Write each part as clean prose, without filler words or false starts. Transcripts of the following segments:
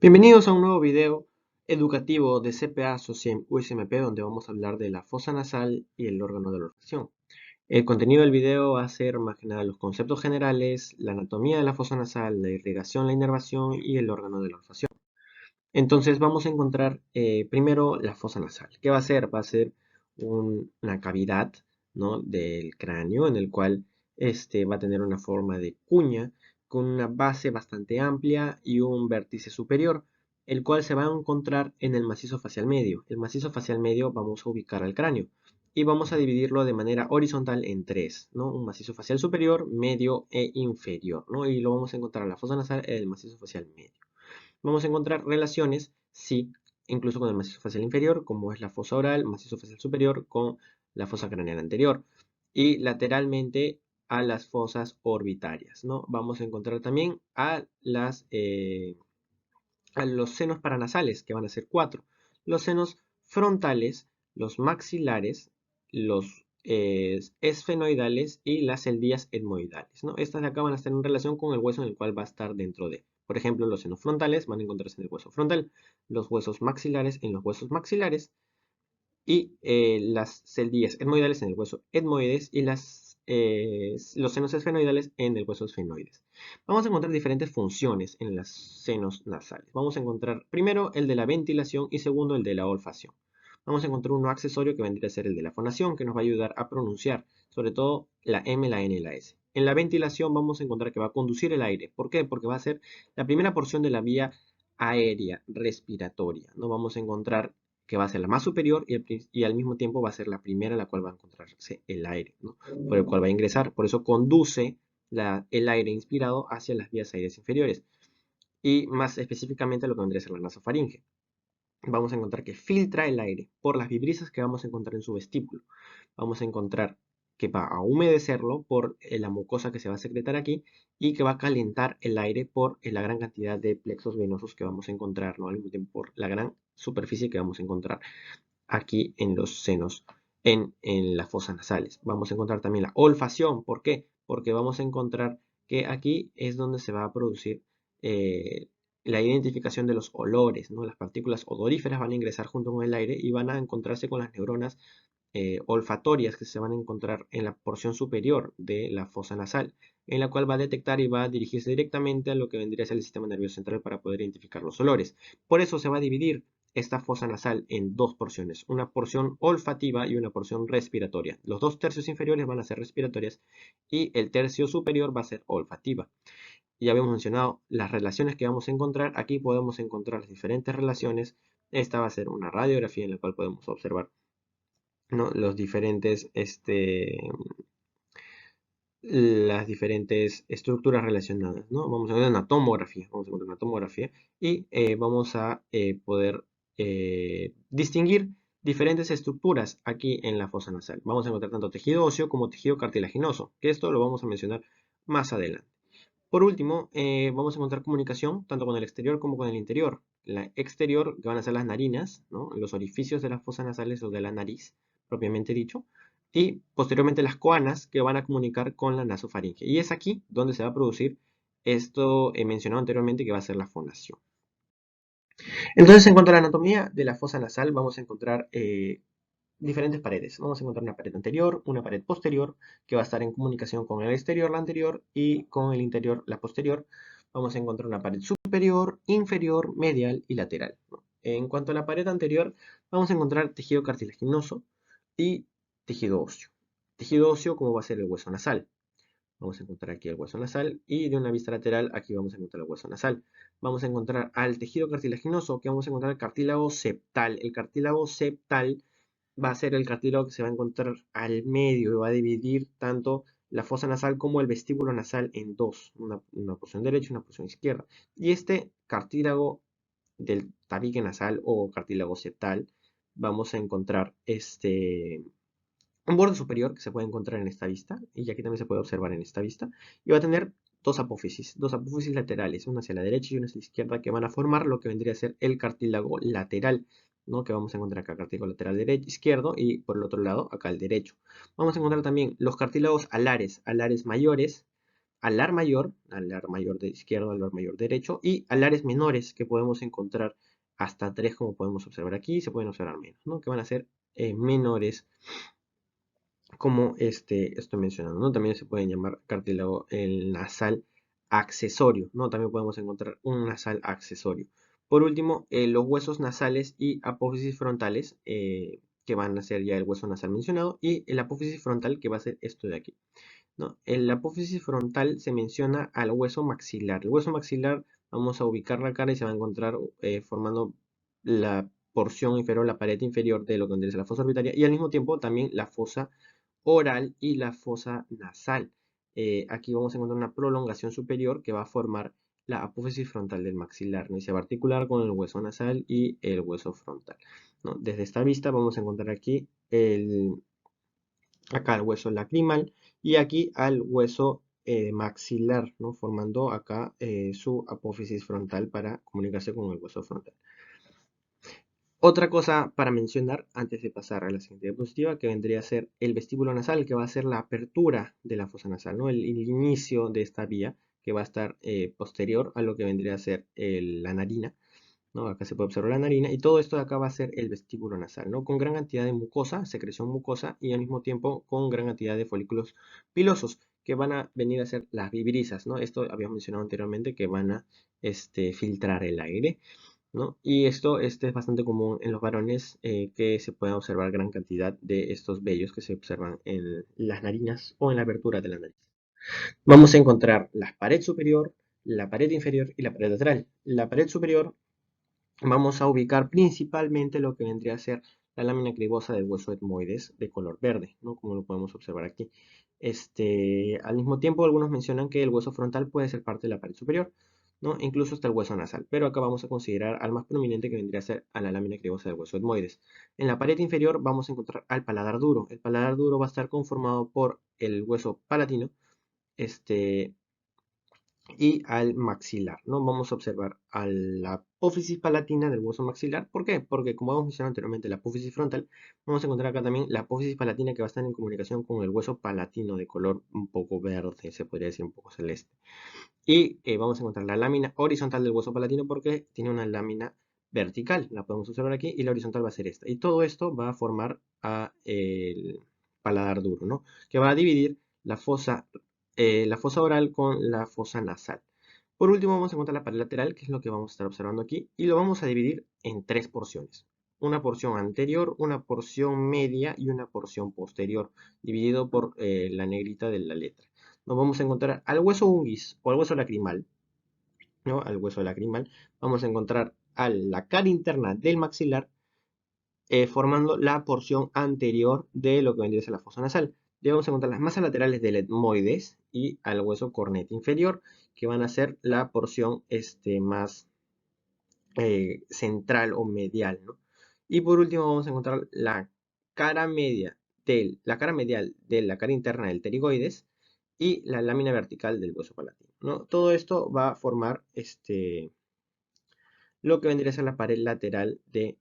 Bienvenidos a un nuevo video educativo de CPA SOCIEM USMP donde vamos a hablar de la fosa nasal y el órgano de la olfacción. El contenido del video va a ser más que nada los conceptos generales, la anatomía de la fosa nasal, la irrigación, la inervación y el órgano de la olfacción. Entonces vamos a encontrar primero la fosa nasal. ¿Qué va a ser? Va a ser una cavidad, ¿no?, del cráneo en el cual va a tener una forma de cuña con una base bastante amplia y un vértice superior, el cual se va a encontrar en el macizo facial medio. El macizo facial medio vamos a ubicar al cráneo y vamos a dividirlo de manera horizontal en tres, ¿no? Un macizo facial superior, medio e inferior, ¿no? Y lo vamos a encontrar en la fosa nasal en el macizo facial medio. Vamos a encontrar relaciones, sí, incluso con el macizo facial inferior, como es la fosa oral, macizo facial superior con la fosa craneal anterior. Y lateralmente a las fosas orbitarias, ¿no? Vamos a encontrar también a los senos paranasales, que van a ser cuatro. Los senos frontales, los maxilares, los esfenoidales y las celdillas etmoidales, ¿no? Estas de acá van a estar en relación con el hueso en el cual va a estar dentro de. Por ejemplo, los senos frontales van a encontrarse en el hueso frontal, los huesos maxilares en los huesos maxilares y las celdillas etmoidales en el hueso etmoides y los senos esfenoidales en el hueso esfenoides. Vamos a encontrar diferentes funciones en los senos nasales. Vamos a encontrar primero el de la ventilación y segundo el de la olfacción. Vamos a encontrar uno accesorio que vendría a ser el de la fonación, que nos va a ayudar a pronunciar, sobre todo la M, la N y la S. En la ventilación vamos a encontrar que va a conducir el aire. ¿Por qué? Porque va a ser la primera porción de la vía aérea respiratoria. No vamos a encontrar que va a ser la más superior y al mismo tiempo va a ser la primera en la cual va a encontrarse el aire, ¿no?, por el cual va a ingresar. Por eso conduce el aire inspirado hacia las vías aéreas inferiores y más específicamente lo que vendría a ser la nasofaringe. Vamos a encontrar que filtra el aire por las vibrisas que vamos a encontrar en su vestíbulo. Vamos a encontrar que va a humedecerlo por la mucosa que se va a secretar aquí y que va a calentar el aire por la gran cantidad de plexos venosos que vamos a encontrar, ¿no?, al mismo tiempo por la gran superficie que vamos a encontrar aquí en los senos, en las fosas nasales. Vamos a encontrar también la olfacción. ¿Por qué? Porque vamos a encontrar que aquí es donde se va a producir eh, la identificación de los olores, ¿no? Las partículas odoríferas van a ingresar junto con el aire y van a encontrarse con las neuronas olfatorias que se van a encontrar en la porción superior de la fosa nasal, en la cual va a detectar y va a dirigirse directamente a lo que vendría a ser el sistema nervioso central para poder identificar los olores. Por eso se va a dividir esta fosa nasal en dos porciones, una porción olfativa y una porción respiratoria. Los dos tercios inferiores van a ser respiratorias y el tercio superior va a ser olfativa. Ya habíamos mencionado las relaciones que vamos a encontrar. Aquí podemos encontrar las diferentes relaciones. Esta va a ser una radiografía en la cual podemos observar, ¿no?, las diferentes estructuras relacionadas, ¿no? Vamos a ver una tomografía, vamos a encontrar una tomografía y vamos a poder distinguir diferentes estructuras aquí en la fosa nasal. Vamos a encontrar tanto tejido óseo como tejido cartilaginoso, que esto lo vamos a mencionar más adelante. Por último, vamos a encontrar comunicación tanto con el exterior como con el interior. La exterior, que van a ser las narinas, ¿no?, los orificios de las fosas nasales o de la nariz, propiamente dicho, y posteriormente las coanas que van a comunicar con la nasofaringe. Y es aquí donde se va a producir esto mencionado anteriormente que va a ser la fonación. Entonces, en cuanto a la anatomía de la fosa nasal, vamos a encontrar diferentes paredes. Vamos a encontrar una pared anterior, una pared posterior, que va a estar en comunicación con el exterior, la anterior, y con el interior, la posterior. Vamos a encontrar una pared superior, inferior, medial y lateral, ¿no? En cuanto a la pared anterior, vamos a encontrar tejido cartilaginoso y tejido óseo. Tejido óseo como va a ser el hueso nasal. Vamos a encontrar aquí el hueso nasal y de una vista lateral aquí vamos a encontrar el hueso nasal. Vamos a encontrar al tejido cartilaginoso, que vamos a encontrar el cartílago septal. El cartílago septal va a ser el cartílago que se va a encontrar al medio y va a dividir tanto la fosa nasal como el vestíbulo nasal en dos, una porción derecha y una porción izquierda. Y este cartílago del tabique nasal o cartílago septal, vamos a encontrar un borde superior que se puede encontrar en esta vista, y aquí también se puede observar en esta vista, y va a tener dos apófisis laterales, una hacia la derecha y una hacia la izquierda, que van a formar lo que vendría a ser el cartílago lateral, ¿no?, que vamos a encontrar acá, cartílago lateral derecho, izquierdo, y por el otro lado, acá el derecho. Vamos a encontrar también los cartílagos alares, alares mayores, alar mayor de izquierdo, alar mayor derecho, y alares menores que podemos encontrar hasta 3, como podemos observar aquí, se pueden observar menos, ¿no? Que van a ser menores, como estoy mencionando, ¿no? También se pueden llamar cartílago el nasal accesorio, ¿no? También podemos encontrar un nasal accesorio. Por último, los huesos nasales y apófisis frontales, que van a ser ya el hueso nasal mencionado, y el apófisis frontal, que va a ser esto de aquí, ¿no? El apófisis frontal se menciona al hueso maxilar. El hueso maxilar, vamos a ubicar la cara y se va a encontrar formando la porción inferior, la pared inferior de lo que vendría a ser la fosa orbitaria, y al mismo tiempo también la fosa oral y la fosa nasal. Aquí vamos a encontrar una prolongación superior que va a formar la apófisis frontal del maxilar, ¿no? Y se va a articular con el hueso nasal y el hueso frontal, ¿no? Desde esta vista vamos a encontrar aquí acá el hueso lacrimal y aquí al hueso maxilar, ¿no? Formando acá su apófisis frontal para comunicarse con el hueso frontal. Otra cosa para mencionar antes de pasar a la siguiente diapositiva, que vendría a ser el vestíbulo nasal, que va a ser la apertura de la fosa nasal, ¿no? El inicio de esta vía, que va a estar posterior a lo que vendría a ser la narina, ¿no? Acá se puede observar la narina, y todo esto de acá va a ser el vestíbulo nasal, ¿no? Con gran cantidad de mucosa, secreción mucosa, y al mismo tiempo con gran cantidad de folículos pilosos, que van a venir a ser las vibrisas, ¿no? Esto habíamos mencionado anteriormente, que van a filtrar el aire, ¿no? Y esto es bastante común en los varones, que se pueda observar gran cantidad de estos vellos que se observan en las narinas o en la abertura de la nariz. Vamos a encontrar la pared superior, la pared inferior y la pared lateral. La pared superior vamos a ubicar principalmente lo que vendría a ser la lámina cribosa del hueso etmoides de color verde, ¿no? Como lo podemos observar aquí. Al mismo tiempo, algunos mencionan que el hueso frontal puede ser parte de la pared superior, ¿no? Incluso hasta el hueso nasal, pero acá vamos a considerar al más prominente, que vendría a ser a la lámina cribosa del hueso etmoides. En la pared inferior vamos a encontrar al paladar duro. El paladar duro va a estar conformado por el hueso palatino, este, y al maxilar, ¿no? Vamos a observar a la apófisis palatina del hueso maxilar. ¿Por qué? Porque como hemos mencionado anteriormente, la apófisis frontal, vamos a encontrar acá también la apófisis palatina, que va a estar en comunicación con el hueso palatino de color un poco verde, se podría decir un poco celeste. Y vamos a encontrar la lámina horizontal del hueso palatino, porque tiene una lámina vertical, la podemos observar aquí, y la horizontal va a ser esta. Y todo esto va a formar el paladar duro, ¿no? Que va a dividir la fosa oral con la fosa nasal. Por último, vamos a encontrar la pared lateral, que es lo que vamos a estar observando aquí, y lo vamos a dividir en 3 porciones. Una porción anterior, una porción media y una porción posterior, dividido por la negrita de la letra. Nos vamos a encontrar al hueso unguis o al hueso lacrimal, ¿no? Al hueso lacrimal, vamos a encontrar a la cara interna del maxilar, formando la porción anterior de lo que vendría a ser la fosa nasal. Le vamos a encontrar las masas laterales del etmoides y al hueso cornete inferior, que van a ser la porción más central o medial, ¿no? Y por último vamos a encontrar la cara medial de la cara interna del pterigoides y la lámina vertical del hueso palatino, ¿no? Todo esto va a formar lo que vendría a ser la pared lateral de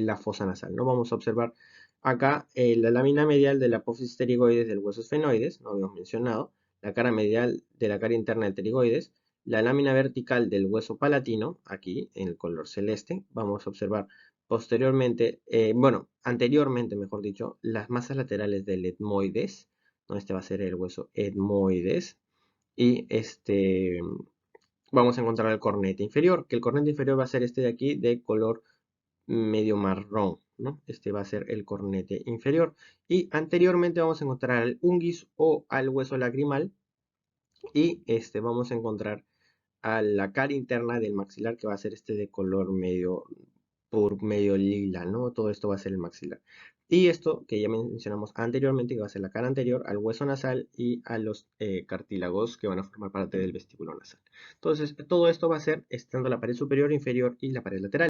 la fosa nasal, ¿no? Vamos a observar acá la lámina medial de la apófisis pterigoides del hueso esfenoides, no habíamos mencionado, la cara medial de la cara interna del pterigoides, la lámina vertical del hueso palatino, aquí en el color celeste. Vamos a observar posteriormente, anteriormente, mejor dicho, las masas laterales del etmoides, ¿no? Este va a ser el hueso etmoides, y vamos a encontrar el cornete inferior, que el cornete inferior va a ser este de aquí, de color medio marrón, ¿no? Este va a ser el cornete inferior. Y anteriormente vamos a encontrar al unguis o al hueso lacrimal, y vamos a encontrar a la cara interna del maxilar, que va a ser este de color medio lila, ¿no? Todo esto va a ser el maxilar. Y esto que ya mencionamos anteriormente, que va a ser la cara anterior, al hueso nasal y a los cartílagos que van a formar parte del vestíbulo nasal. Entonces, todo esto va a ser estando la pared superior, inferior y la pared lateral.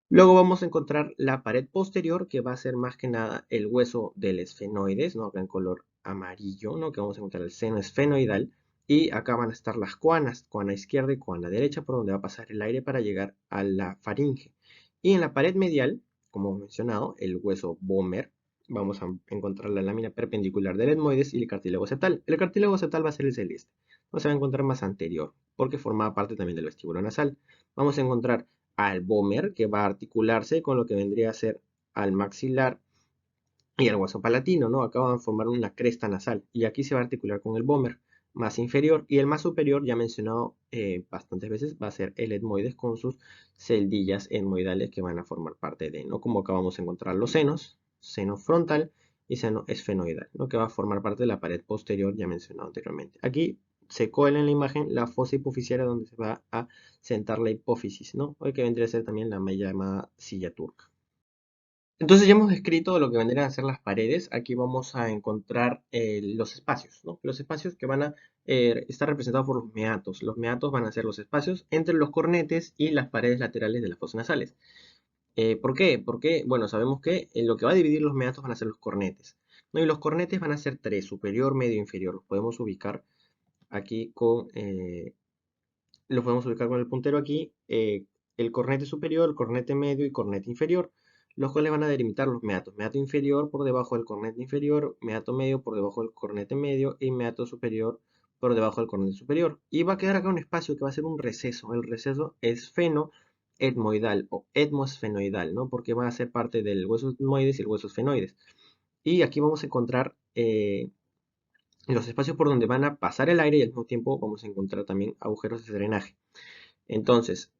Luego vamos a encontrar la pared posterior, que va a ser más que nada el hueso del esfenoides, ¿no? Acá en color amarillo, ¿no? Que vamos a encontrar el seno esfenoidal. Y acá van a estar las cuanas, cuana izquierda y cuana derecha, por donde va a pasar el aire para llegar a la faringe. Y en la pared medial, como hemos mencionado, el hueso vomer, vamos a encontrar la lámina perpendicular del etmoides y el cartílago septal. El cartílago septal va a ser el celeste, no se va a encontrar más anterior, porque formaba parte también del vestíbulo nasal. Vamos a encontrar al vómer, que va a articularse con lo que vendría a ser al maxilar y el hueso palatino, ¿no? Acá van a formar una cresta nasal y aquí se va a articular con el vómer más inferior y el más superior, ya mencionado bastantes veces, va a ser el etmoides con sus celdillas etmoidales que van a formar parte de, ¿no? Como acá vamos a encontrar los senos, seno frontal y seno esfenoidal, ¿no? Que va a formar parte de la pared posterior ya mencionado anteriormente. Aquí se cuela en la imagen la fosa hipofisiaria donde se va a sentar la hipófisis, ¿no? Hoy que vendría a ser también la llamada silla turca. Entonces ya hemos descrito lo que vendrían a ser las paredes. Aquí vamos a encontrar los espacios, ¿no? Los espacios que van a estar representados por los meatos. Los meatos van a ser los espacios entre los cornetes y las paredes laterales de las fosas nasales. ¿Por qué? Porque, bueno, sabemos que lo que va a dividir los meatos van a ser los cornetes, ¿no? Y los cornetes van a ser tres, superior, medio, inferior. Aquí con, los podemos ubicar con el puntero aquí, el cornete superior, el cornete medio y cornete inferior, los cuales van a delimitar los meatos. Meato inferior por debajo del cornete inferior, meato medio por debajo del cornete medio y meato superior por debajo del cornete superior. Y va a quedar acá un espacio que va a ser un receso. El receso esfeno-etmoidal o etmoesfenoidal, ¿no? Porque va a ser parte del hueso etmoides y el hueso esfenoides. Y aquí vamos a encontrar los espacios por donde van a pasar el aire y al mismo tiempo vamos a encontrar también agujeros de drenaje. Entonces,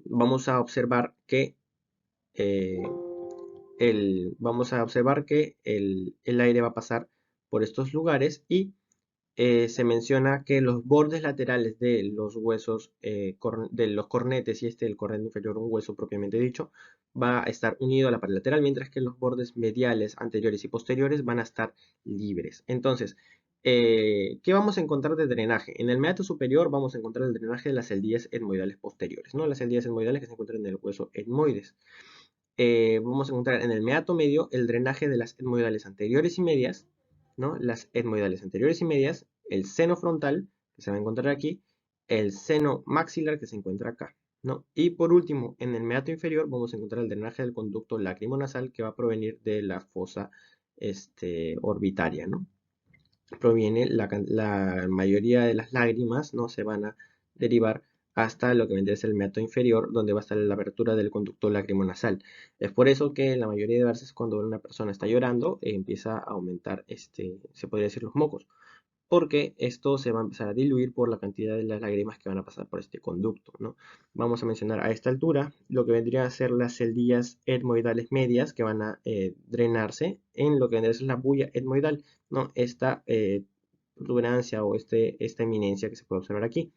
vamos a observar que eh, el aire va a pasar por estos lugares y se menciona que los bordes laterales de los huesos de los cornetes y el cornete inferior, un hueso propiamente dicho, va a estar unido a la pared lateral, mientras que los bordes mediales, anteriores y posteriores van a estar libres. Entonces, ¿qué vamos a encontrar de drenaje? En el meato superior vamos a encontrar el drenaje de las celdillas etmoidales posteriores, ¿no? Las celdillas etmoidales que se encuentran en el hueso etmoides. Vamos a encontrar en el meato medio el drenaje de las etmoidales anteriores y medias, ¿no? Las etmoidales anteriores y medias, el seno frontal, que se va a encontrar aquí, el seno maxilar, que se encuentra acá, ¿no? Y por último, en el meato inferior vamos a encontrar el drenaje del conducto lacrimonasal, que va a provenir de la fosa orbitaria, ¿no? Proviene la mayoría de las lágrimas, ¿no? Se van a derivar hasta lo que vendría a ser el meato inferior, donde va a estar la abertura del conducto lacrimonasal. Es por eso que la mayoría de veces cuando una persona está llorando, empieza a aumentar, se podría decir, los mocos, porque esto se va a empezar a diluir por la cantidad de las lágrimas que van a pasar por este conducto, ¿no? Vamos a mencionar a esta altura lo que vendría a ser las celdillas etmoidales medias que van a drenarse en lo que vendría a ser la bulla etmoidal, ¿no? Esta protuberancia o esta eminencia que se puede observar aquí.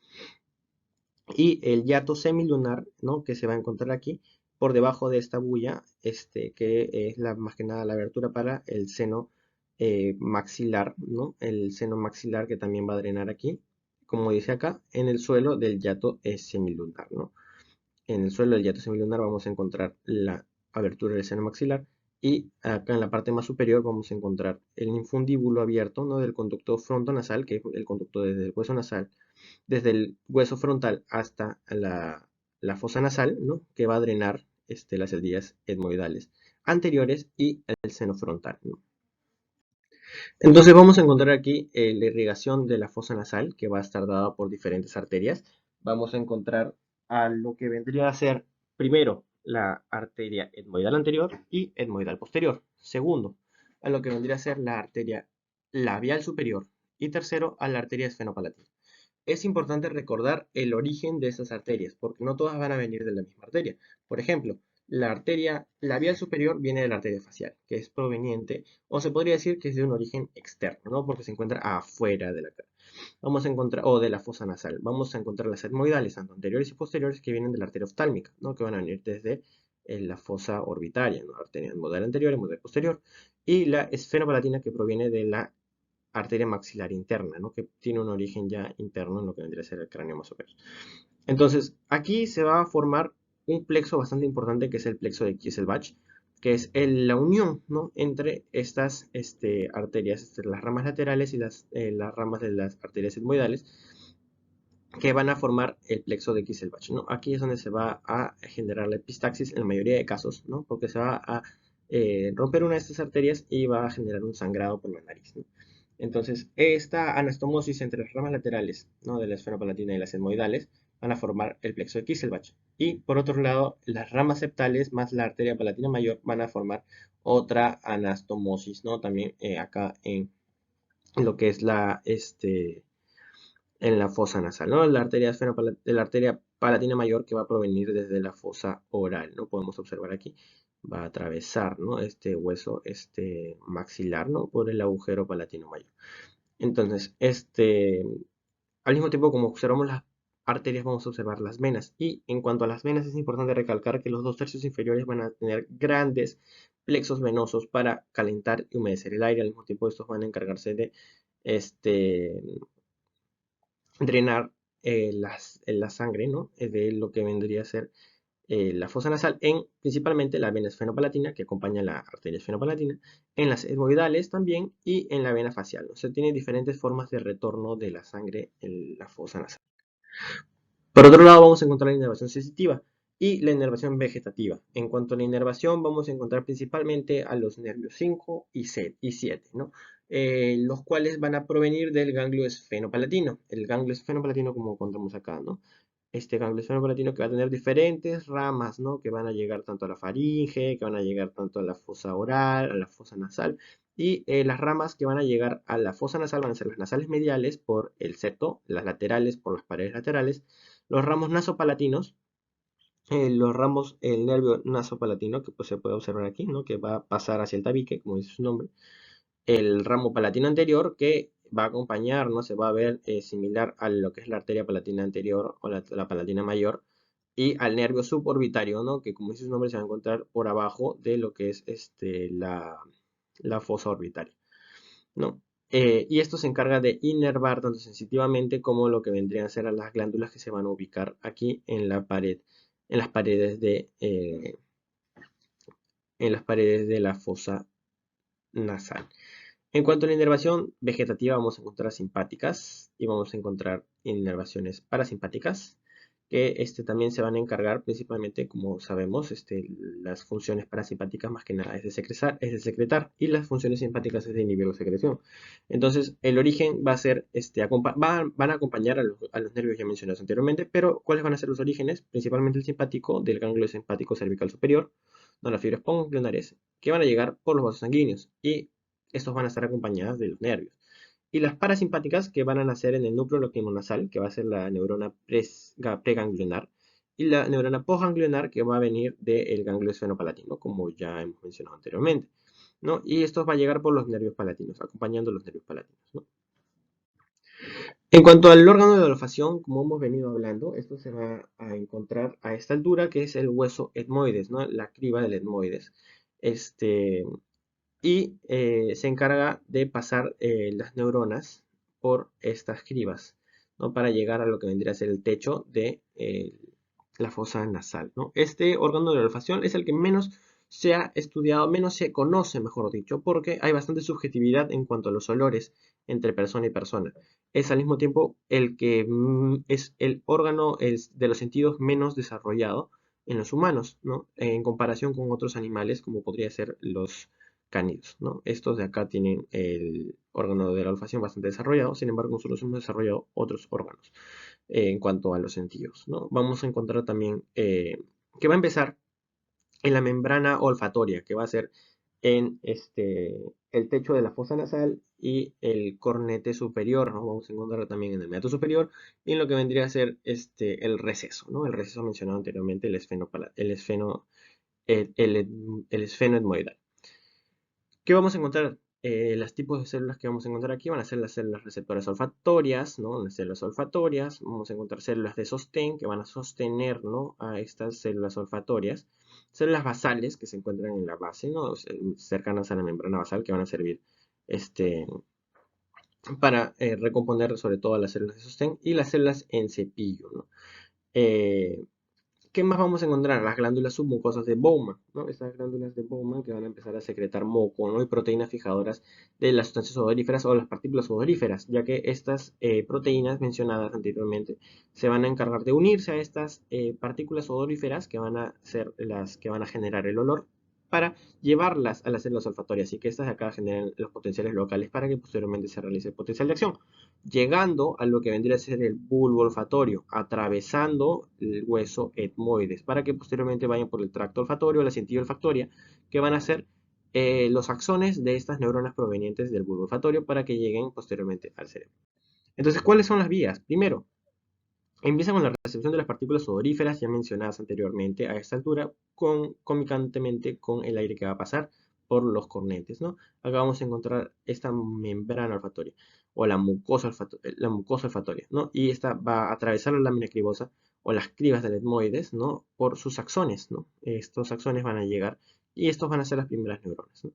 Y el hiato semilunar, ¿no? Que se va a encontrar aquí por debajo de esta bulla, que es más que nada la abertura para el seno maxilar, ¿no? El seno maxilar que también va a drenar aquí, como dice acá, en el suelo del hiato semilunar, ¿no? En el suelo del hiato semilunar vamos a encontrar la abertura del seno maxilar y acá en la parte más superior vamos a encontrar el infundíbulo abierto, ¿no? Del conducto frontonasal, que es el conducto desde el hueso nasal, desde el hueso frontal hasta la fosa nasal, ¿no? Que va a drenar las celdillas etmoidales anteriores y el seno frontal, ¿no? Entonces vamos a encontrar aquí la irrigación de la fosa nasal, que va a estar dada por diferentes arterias. Vamos a encontrar a lo que vendría a ser, primero, la arteria etmoidal anterior y etmoidal posterior. Segundo, a lo que vendría a ser la arteria labial superior. Y tercero, a la arteria esfenopalatina. Es importante recordar el origen de esas arterias, porque no todas van a venir de la misma arteria. Por ejemplo, la arteria labial superior viene de la arteria facial, que es proveniente, o se podría decir que es de un origen externo, ¿no? Porque se encuentra afuera de la cara. Vamos a encontrar, o de la fosa nasal. Vamos a encontrar las etmoidales, tanto anteriores y posteriores, que vienen de la arteria oftálmica, ¿no? Que van a venir desde la fosa orbitaria, ¿no? Arteria etmoidal anterior y etmoidal posterior. Y la esfenopalatina, que proviene de la arteria maxilar interna, ¿no? Que tiene un origen ya interno en lo que vendría a ser el cráneo más o menos. Entonces, aquí se va a formar un plexo bastante importante que es el plexo de Kieselbach, que es la unión, ¿no? Entre estas arterias, las ramas laterales y las ramas de las arterias etmoidales, que van a formar el plexo de Kieselbach, ¿no? Aquí es donde se va a generar la epistaxis en la mayoría de casos, ¿no? Porque se va a romper una de estas arterias y va a generar un sangrado por la nariz, ¿no? Entonces, esta anastomosis entre las ramas laterales, ¿no?, de la esfera palatina y las etmoidales van a formar el plexo de Kisselbach. Y por otro lado, las ramas septales más la arteria palatina mayor van a formar otra anastomosis, ¿no? También acá en lo que es en la fosa nasal, ¿no? La arteria palatina mayor que va a provenir desde la fosa oral, ¿no? Podemos observar aquí, va a atravesar, ¿no?, este hueso, maxilar, ¿no?, por el agujero palatino mayor. Entonces, al mismo tiempo como observamos las arterias, vamos a observar las venas. Y en cuanto a las venas, es importante recalcar que los 2/3 inferiores van a tener grandes plexos venosos para calentar y humedecer el aire. Al mismo tiempo, estos van a encargarse de este, drenar la sangre, ¿no?, de lo que vendría a ser la fosa nasal, principalmente la vena esfenopalatina, que acompaña la arteria esfenopalatina, en las etmoidales también y en la vena facial. O sea, tiene diferentes formas de retorno de la sangre en la fosa nasal. Por otro lado, vamos a encontrar la inervación sensitiva y la inervación vegetativa. En cuanto a la inervación, vamos a encontrar principalmente a los nervios 5 y 7, ¿no? Los cuales van a provenir del ganglio esfenopalatino. El ganglio esfenopalatino, como encontramos acá, ¿no? Este ganglio esfenopalatino que va a tener diferentes ramas, ¿no?, que van a llegar tanto a la faringe, que van a llegar tanto a la fosa oral, a la fosa nasal. Y las ramas que van a llegar a la fosa nasal van a ser las nasales mediales por el septo, las laterales por las paredes laterales, los ramos nasopalatinos, el nervio nasopalatino, que pues se puede observar aquí, ¿no?, que va a pasar hacia el tabique, como dice su nombre, el ramo palatino anterior, que va a acompañar, ¿no?, se va a ver similar a lo que es la arteria palatina anterior o la palatina mayor, y al nervio suborbitario, ¿no?, que como dice su nombre se va a encontrar por abajo de lo que es la fosa orbitaria, ¿no? Y esto se encarga de inervar tanto sensitivamente como lo que vendrían a ser a las glándulas que se van a ubicar aquí en la pared, en las paredes de la fosa nasal. En cuanto a la inervación vegetativa, vamos a encontrar simpáticas y vamos a encontrar inervaciones parasimpáticas, que también se van a encargar principalmente, como sabemos, las funciones parasimpáticas más que nada es de secretar, y las funciones simpáticas es de inhibir la secreción. Entonces, el origen va a ser, van a acompañar a los nervios ya mencionados anteriormente, pero ¿cuáles van a ser los orígenes? Principalmente el simpático del ganglio simpático cervical superior, no, las fibras ganglionares, que van a llegar por los vasos sanguíneos, y estos van a estar acompañadas de los nervios. Y las parasimpáticas, que van a nacer en el núcleo nasal, que va a ser la neurona preganglionar, y la neurona postganglionar, que va a venir del ganglio esfenopalatino, como ya hemos mencionado anteriormente, ¿no? Y esto va a llegar por los nervios palatinos, acompañando los nervios palatinos, ¿no? En cuanto al órgano de olfacción, como hemos venido hablando, esto se va a encontrar a esta altura, que es el hueso etmoides, ¿no?, la criba del etmoides. Y se encarga de pasar las neuronas por estas cribas, ¿no?, para llegar a lo que vendría a ser el techo de la fosa nasal, ¿no? Este órgano de la olfacción es el que menos se ha estudiado, menos se conoce, mejor dicho, porque hay bastante subjetividad en cuanto a los olores entre persona y persona. Es al mismo tiempo el que es el órgano de los sentidos menos desarrollado en los humanos, ¿no?, en comparación con otros animales como podría ser los cánidos, ¿no? Estos de acá tienen el órgano de la olfacción bastante desarrollado, sin embargo nosotros hemos desarrollado otros órganos en cuanto a los sentidos, ¿no? Vamos a encontrar también que va a empezar en la membrana olfatoria, que va a ser en el techo de la fosa nasal y el cornete superior, ¿no? Vamos a encontrarlo también en el meato superior y en lo que vendría a ser el receso, ¿no? El receso mencionado anteriormente, el esfeno etmoidal. ¿Qué vamos a encontrar? Los tipos de células que vamos a encontrar aquí van a ser las células receptoras olfatorias, ¿no?, las células olfatorias. Vamos a encontrar células de sostén que van a sostener, ¿no?, a estas células olfatorias. Células basales que se encuentran en la base, ¿no?, cercanas a la membrana basal, que van a servir para recomponer sobre todo las células de sostén, y las células en cepillo, ¿no? ¿Qué más vamos a encontrar? Las glándulas submucosas de Bowman, ¿no? Estas glándulas de Bowman que van a empezar a secretar moco, ¿no?, y proteínas fijadoras de las sustancias odoríferas o las partículas odoríferas, ya que estas proteínas mencionadas anteriormente se van a encargar de unirse a estas partículas odoríferas que van a ser las que van a generar el olor para llevarlas a las células olfatorias y que estas de acá generen los potenciales locales para que posteriormente se realice el potencial de acción, llegando a lo que vendría a ser el bulbo olfatorio, atravesando el hueso etmoides para que posteriormente vayan por el tracto olfatorio, la cintilla olfatoria, que van a ser los axones de estas neuronas provenientes del bulbo olfatorio para que lleguen posteriormente al cerebro. Entonces, ¿cuáles son las vías? Primero, empieza con la recepción de las partículas odoríferas ya mencionadas anteriormente a esta altura, concomitantemente con el aire que va a pasar por los cornetes, ¿no? Acá vamos a encontrar esta membrana olfatoria o la mucosa olfatoria, ¿no? Y esta va a atravesar la lámina cribosa o las cribas del etmoides, ¿no? Por sus axones, ¿no? Estos axones van a llegar y estos van a ser las primeras neuronas, ¿no?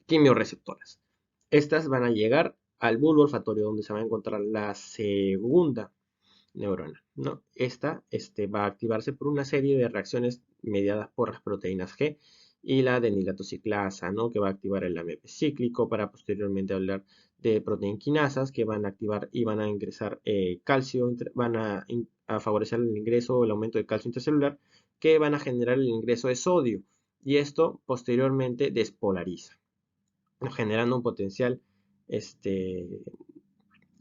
Quimioreceptoras. Estas van a llegar al bulbo olfatorio donde se va a encontrar la segunda neurona, ¿no? Esta va a activarse por una serie de reacciones mediadas por las proteínas G y la adenilatoxiclasa, ¿no? Que va a activar el AMP cíclico para posteriormente hablar de proteinquinasas que van a activar y van a ingresar calcio, van a favorecer el ingreso o el aumento de calcio intracelular que van a generar el ingreso de sodio y esto posteriormente despolariza, ¿no? Generando un potencial este,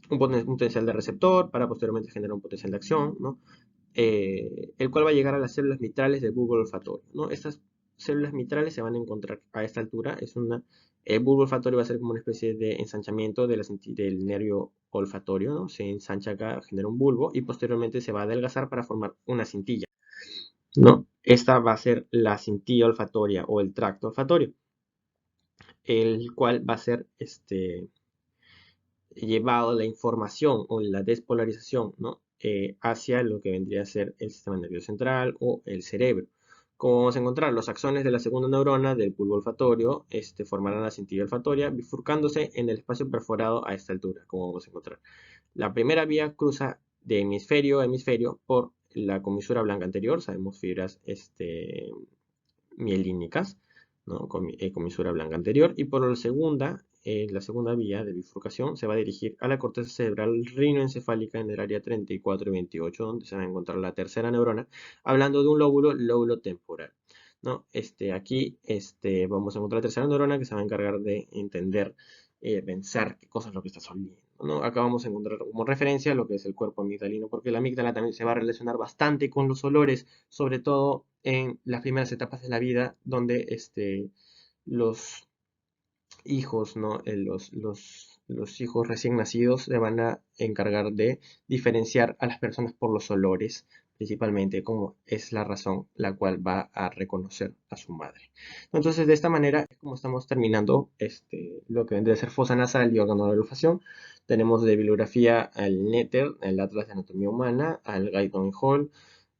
un potencial de receptor para posteriormente generar un potencial de acción, ¿no? El cual va a llegar a las células mitrales del bulbo olfatorio, ¿no? Estas células mitrales se van a encontrar a esta altura, el bulbo olfatorio va a ser como una especie de ensanchamiento del nervio olfatorio, ¿no? Se ensancha acá, genera un bulbo y posteriormente se va a adelgazar para formar una cintilla, ¿no? Esta va a ser la cintilla olfatoria o el tracto olfatorio, el cual va a ser llevado la información o la despolarización, ¿no? Hacia lo que vendría a ser el sistema nervioso central o el cerebro. Como vamos a encontrar, los axones de la segunda neurona del bulbo olfatorio formarán la cintilla olfatoria, bifurcándose en el espacio perforado a esta altura, como vamos a encontrar. La primera vía cruza de hemisferio a hemisferio por la comisura blanca anterior, sabemos fibras mielínicas, ¿no? Comisura blanca anterior, y por la segunda vía de bifurcación se va a dirigir a la corteza cerebral rinoencefálica en el área 34 y 28, donde se va a encontrar la tercera neurona, hablando de un lóbulo temporal, ¿no? Aquí vamos a encontrar la tercera neurona que se va a encargar de entender, pensar qué cosa es lo que estás oliendo, ¿no? Acá vamos a encontrar como referencia lo que es el cuerpo amigdalino, porque la amígdala también se va a relacionar bastante con los olores, sobre todo en las primeras etapas de la vida, donde los hijos, ¿no? Los hijos recién nacidos se van a encargar de diferenciar a las personas por los olores, principalmente, como es la razón la cual va a reconocer a su madre. Entonces, de esta manera es como estamos terminando lo que vendría a ser fosa nasal y órgano de olfacción. Tenemos de bibliografía al Netter, el Atlas de Anatomía Humana, al Guyton Hall,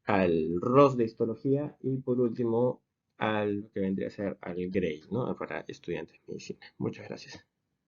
al Ross de Histología y por último al que vendría a ser al Gray, ¿no? Para estudiantes de medicina. Muchas gracias.